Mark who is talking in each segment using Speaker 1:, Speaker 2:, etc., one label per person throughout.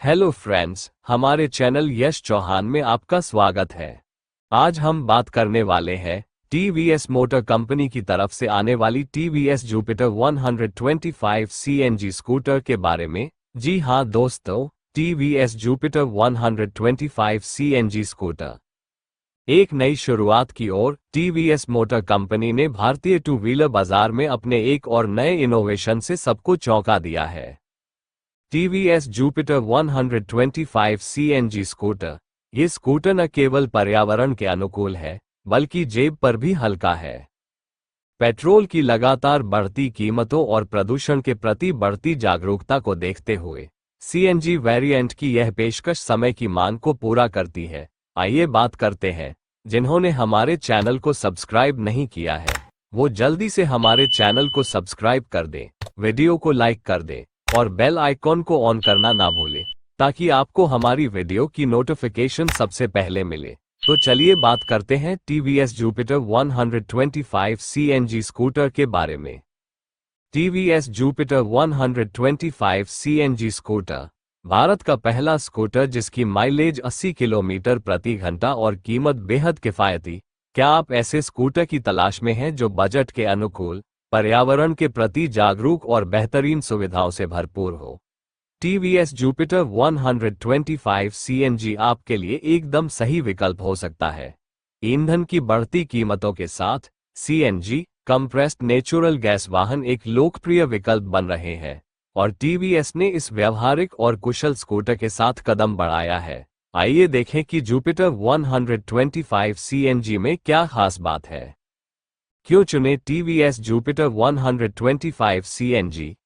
Speaker 1: Hello friends, हमारे channel यश चौहान में आपका स्वागत है। आज हम बात करने वाले हैं टीवीएस मोटर कंपनी की तरफ से आने वाली टीवीएस जुपिटर 125 सीएनजी स्कूटर के बारे में। जी हां दोस्तों, टीवीएस जुपिटर 125 सीएनजी स्कूटर एक नई शुरुआत की ओर टीवीएस मोटर कंपनी ने भारतीय टू व्हीलर बाजार में अपने एक और नए इनोवेशन से सबको चौंका दिया है। TVS Jupiter 125 CNG scooter. ये स्कूटर न केवल पर्यावरण के अनुकूल है, बल्कि जेब पर भी हल्का है। पेट्रोल की लगातार बढ़ती कीमतों और प्रदूषण के प्रति बढ़ती जागरूकता को देखते हुए सीएनजी वेरिएंट की यह पेशकश समय की मांग को पूरा करती है। आइए बात करते हैं। जिन्होंने हमारे चैनल को सब्सक्राइब नहीं किया है, वो जल्दी से हमारे चैनल को सब्सक्राइब कर दें, वीडियो को लाइक कर दें और बेल आइकॉन को ऑन करना ना भूलें, ताकि आपको हमारी वीडियो की नोटिफिकेशन सबसे पहले मिले। तो चलिए बात करते हैं टीवीएस जुपिटर 125 सीएनजी स्कूटर के बारे में। TVS Jupiter 125 CNG scooter Bharat का पहला स्कूटर जिसकी माइलेज 80 किलोमीटर प्रति घंटा और कीमत बेहद किफायती। क्या आप ऐसे स्कूटर की तलाश में हैं जो बजट के अनुकूल, पर्यावरण के प्रति जागरूक और बेहतरीन सुविधाओं से भरपूर हो? टीवीएस जुपिटर 125 सीएनजी आपके लिए एकदम सही विकल्प हो सकता है। ईंधन की बढ़ती कीमतों के साथ सीएनजी कंप्रेस्ड नेचुरल गैस वाहन एक लोकप्रिय विकल्प बन रहे हैं, और टीवीएस ने इस व्यवहारिक और कुशल स्कूटर के साथ कदम बढ़ाया है। आइए देखें कि जुपिटर 125 सीएनजी में क्या खास बात है। क्यों चुने टीवीएस जुपिटर 125 सीएनजी?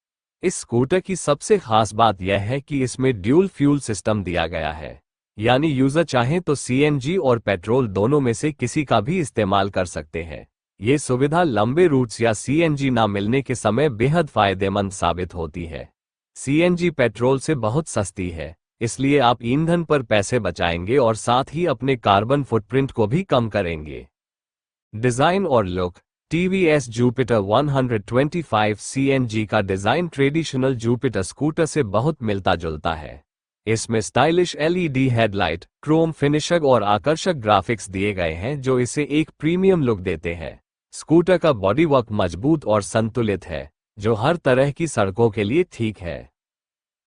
Speaker 1: इस स्कूटर की सबसे खास बात यह है कि इसमें ड्यूल फ्यूल सिस्टम दिया गया है, यानी यूजर चाहे तो सीएनजी और पेट्रोल दोनों में से किसी का भी इस्तेमाल कर सकते हैं। ये सुविधा लंबे रूट्स या सीएनजी ना मिलने के समय बेहद फायदेमंद साबित होती है। सीएनजी पेट्रोल से बहुत सस्ती है, इसलिए आप ईंधन पर पैसे बचाएंगे और साथ ही अपने कार्बन फुटप्रिंट को भी कम करेंगे। डिजाइन और लुक। टीवीएस जुपिटर 125 सीएनजी का डिजाइन ट्रेडिशनल जुपिटर स्कूटर से बहुत मिलता जुलता है। इसमें stylish LED headlight, Chrome finisher और आकर्षक ग्राफिक्स दिए गए हैं जो इसे एक प्रीमियम लुक देते हैं। स्कूटर का बॉडी वर्क मजबूत और संतुलित है, जो हर तरह की सड़कों के लिए ठीक है।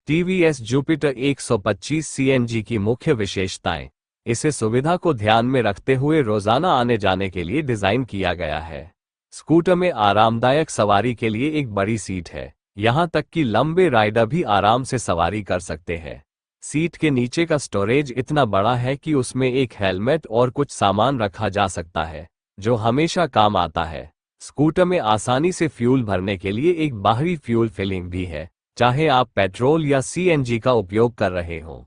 Speaker 1: टीवीएस जुपिटर 125 सीएनजी की मुख्य विशेषताएं। इसे सुविधा को ध्यान में रखते हुए रोजाना आने जाने के लिए डिजाइन किया गया है। स्कूटर में आरामदायक सवारी के लिए एक बड़ी सीट है, यहां तक कि लंबे राइडर भी आराम से सवारी कर सकते हैं। सीट के नीचे का स्टोरेज इतना बड़ा है कि उसमें एक हेलमेट और कुछ सामान रखा जा सकता है, जो हमेशा काम आता है। स्कूटर में आसानी से फ्यूल भरने के लिए एक बाहरी फ्यूल फिलिंग भी है, चाहे आप पेट्रोल या सीएनजी का उपयोग कर रहे हो।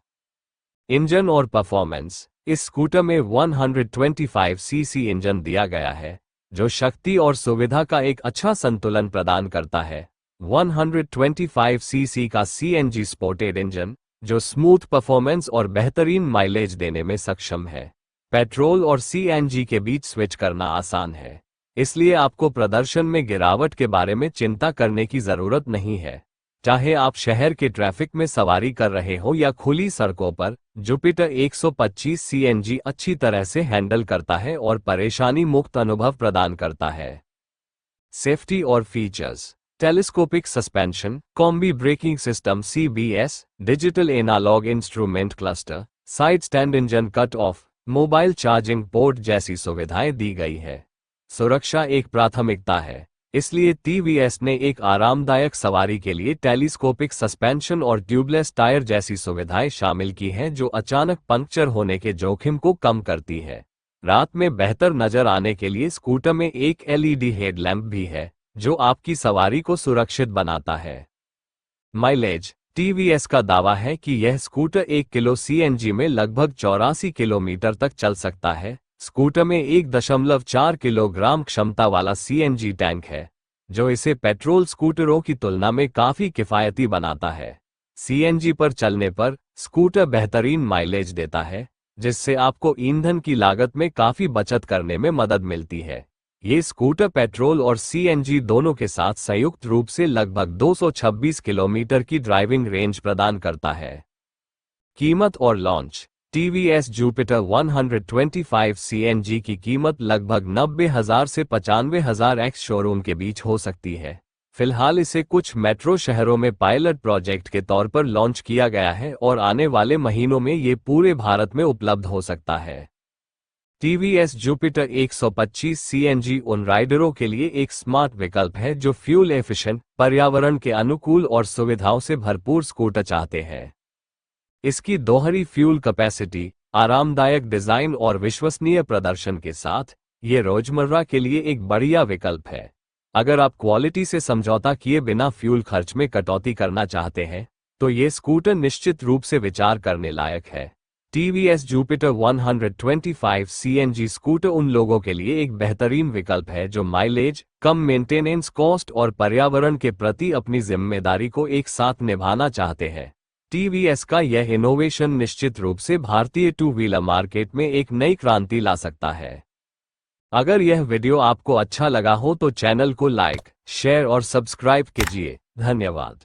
Speaker 1: इंजन और परफॉर्मेंस। इस स्कूटर में 125 सीसी इंजन दिया गया है, जो शक्ति और सुविधा का एक अच्छा संतुलन प्रदान करता है। 125 सीसी का सीएनजी स्पोर्टेड इंजन, जो स्मूथ परफॉर्मेंस और बेहतरीन माइलेज देने में सक्षम है। पेट्रोल और सीएनजी के बीच स्विच करना आसान है, इसलिए आपको प्रदर्शन में गिरावट के बारे में चिंता करने की जरूरत नहीं है। चाहे आप शहर के ट्रैफिक में सवारी कर रहे हो या खुली सड़कों पर, जुपिटर 125 सीएनजी अच्छी तरह से हैंडल करता है और परेशानी मुक्त अनुभव प्रदान करता है। सेफ्टी और features. Telescopic suspension, combi braking system CBS, digital analogue instrument cluster, side stand engine cut off, mobile charging port जैसी सुविधाएं दी गई है। सुरक्षा एक प्राथमिकता है, इसलिए टीवीएस ने एक आरामदायक सवारी के लिए टेलीस्कोपिक सस्पेंशन और ट्यूबलेस टायर जैसी सुविधाएं शामिल की हैं, जो अचानक पंक्चर होने के जोखिम को कम करती है। रात में बेहतर नजर आने के लिए स्कूटर में एक एलईडी हेडलैम्प भी है, जो आपकी सवारी को सुरक्षित बनाता है। माइलेज। टीवीएस का दावा है कि यह स्कूटर 1 किलो सीएनजी में लगभग 84 किलोमीटर तक चल सकता है। स्कूटर में 1.4 किलोग्राम क्षमता वाला सीएनजी टैंक है, जो इसे पेट्रोल स्कूटरों की तुलना में काफी किफायती बनाता है। सीएनजी पर चलने पर स्कूटर बेहतरीन माइलेज देता है, जिससे आपको ईंधन की लागत में काफी बचत करने में मदद मिलती है। ये स्कूटर पेट्रोल और सीएनजी दोनों के साथ संयुक्त रूप से लगभग 226 किलोमीटर की ड्राइविंग रेंज प्रदान करता है। कीमत और लॉन्च। टीवीएस जुपिटर 125 सीएनजी की कीमत लगभग 90,000 से 95,000 एक्स शोरूम के बीच हो सकती है। फिलहाल इसे कुछ मेट्रो शहरों में पायलट प्रोजेक्ट के तौर पर लॉन्च किया गया है और आने वाले महीनों में ये पूरे भारत में उपलब्ध हो सकता है। टीवीएस जुपिटर 125 सीएनजी उन राइडरों के लिए एक स्मार्ट विकल्प है जो फ्यूल एफिशिएंट, पर्यावरण के अनुकूल और सुविधाओं से भरपूर स्कूटर चाहते हैं। इसकी दोहरी फ्यूल कैपेसिटी, आरामदायक डिजाइन और विश्वसनीय प्रदर्शन के साथ ये रोजमर्रा के लिए एक बढ़िया विकल्प है। अगर आप क्वालिटी से समझौता किए बिना फ्यूल खर्च में कटौती करना चाहते हैं तो ये स्कूटर निश्चित रूप से विचार करने लायक है। टीवीएस जुपिटर 125 सीएनजी स्कूटर उन लोगों के लिए एक बेहतरीन विकल्प है जो माइलेज, कम मेंटेनेंस कॉस्ट और पर्यावरण के प्रति अपनी जिम्मेदारी को एक साथ निभाना चाहते हैं। टीवीएस का यह इनोवेशन निश्चित रूप से भारतीय टू व्हीलर मार्केट में एक नई क्रांति ला सकता है। अगर यह वीडियो आपको अच्छा लगा हो तो चैनल को लाइक, शेयर और सब्सक्राइब कीजिए। धन्यवाद।